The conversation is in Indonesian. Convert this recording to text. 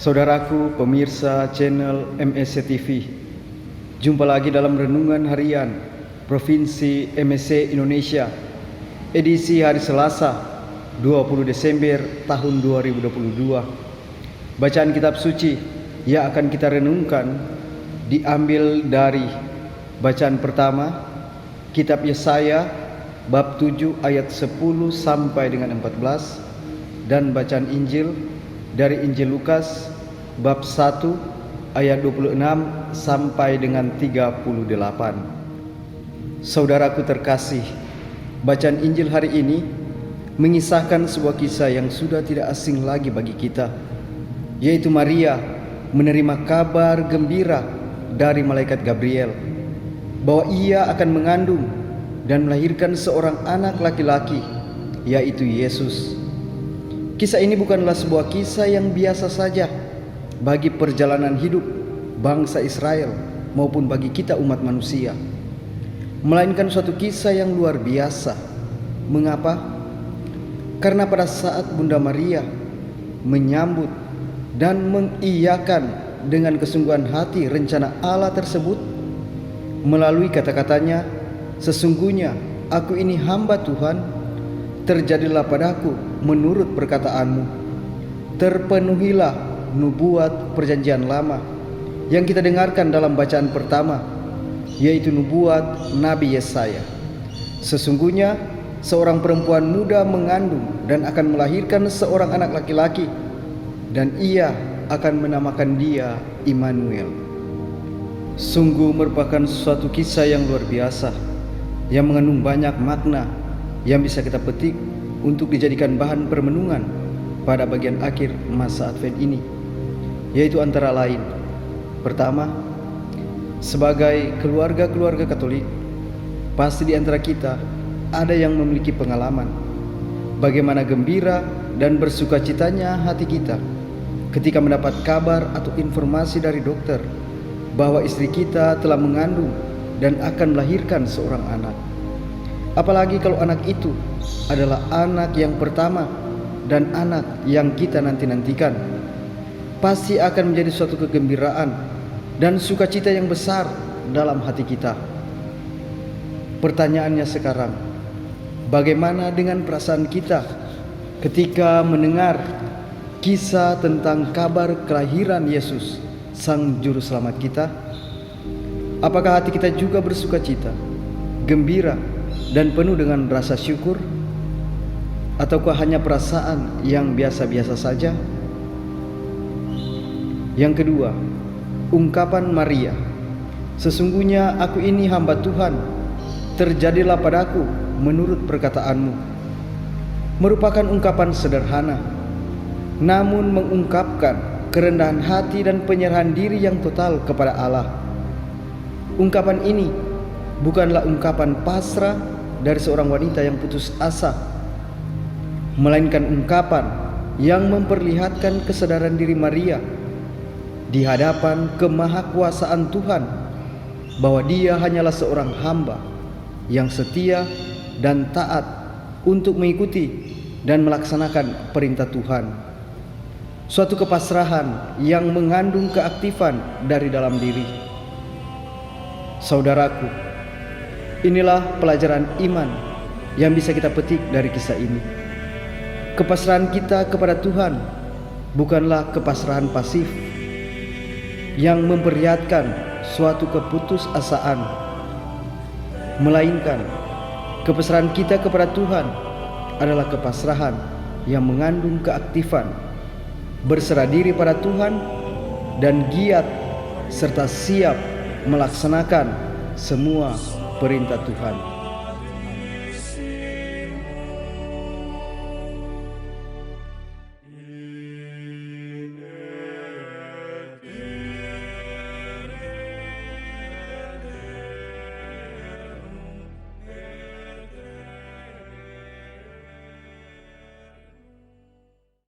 Saudaraku pemirsa channel MSC TV, jumpa lagi dalam Renungan Harian Provinsi MSC Indonesia, edisi hari Selasa 20 Desember tahun 2022. Bacaan kitab suci yang akan kita renungkan diambil dari bacaan pertama, kitab Yesaya bab 7 ayat 10 sampai dengan 14, dan bacaan Injil dari Injil Lukas bab 1 ayat 26 sampai dengan 38. Saudaraku terkasih, bacaan Injil hari ini mengisahkan sebuah kisah yang sudah tidak asing lagi bagi kita, yaitu Maria menerima kabar gembira dari malaikat Gabriel bahwa ia akan mengandung dan melahirkan seorang anak laki-laki, yaitu Yesus. Kisah ini bukanlah sebuah kisah yang biasa saja bagi perjalanan hidup bangsa Israel maupun bagi kita umat manusia, melainkan suatu kisah yang luar biasa. Mengapa? Karena pada saat Bunda Maria menyambut dan mengiyakan dengan kesungguhan hati rencana Allah tersebut melalui kata-katanya, "Sesungguhnya aku ini hamba Tuhan, terjadilah padaku menurut perkataanmu." Terpenuhilah nubuat perjanjian lama yang kita dengarkan dalam bacaan pertama, yaitu nubuat Nabi Yesaya. Sesungguhnya seorang perempuan muda mengandung dan akan melahirkan seorang anak laki-laki, dan ia akan menamakan dia Immanuel. Sungguh merupakan suatu kisah yang luar biasa yang mengandung banyak makna yang bisa kita petik untuk dijadikan bahan permenungan pada bagian akhir masa Advent ini, yaitu antara lain: pertama, sebagai keluarga-keluarga Katolik, pasti di antara kita ada yang memiliki pengalaman bagaimana gembira dan bersukacitanya hati kita ketika mendapat kabar atau informasi dari dokter bahwa istri kita telah mengandung dan akan melahirkan seorang anak. Apalagi kalau anak itu adalah anak yang pertama dan anak yang kita nanti-nantikan, pasti akan menjadi suatu kegembiraan dan sukacita yang besar dalam hati kita. Pertanyaannya sekarang, bagaimana dengan perasaan kita ketika mendengar kisah tentang kabar kelahiran Yesus, Sang Juru Selamat kita? Apakah hati kita juga bersukacita, gembira, dan penuh dengan rasa syukur? Ataukah hanya perasaan yang biasa-biasa saja? Yang kedua, ungkapan Maria, "Sesungguhnya aku ini hamba Tuhan, terjadilah padaku menurut perkataanmu," merupakan ungkapan sederhana, namun mengungkapkan kerendahan hati dan penyerahan diri yang total kepada Allah. Ungkapan ini bukanlah ungkapan pasrah dari seorang wanita yang putus asa, melainkan ungkapan yang memperlihatkan kesadaran diri Maria di hadapan kemahakuasaan Tuhan bahwa dia hanyalah seorang hamba yang setia dan taat untuk mengikuti dan melaksanakan perintah Tuhan. Suatu kepasrahan yang mengandung keaktifan dari dalam diri. Saudaraku, inilah pelajaran iman yang bisa kita petik dari kisah ini. Kepasrahan kita kepada Tuhan bukanlah kepasrahan pasif yang memperlihatkan suatu keputusasaan, melainkan kepasrahan kita kepada Tuhan adalah kepasrahan yang mengandung keaktifan, berserah diri pada Tuhan, dan giat serta siap melaksanakan semua perintah Tuhan.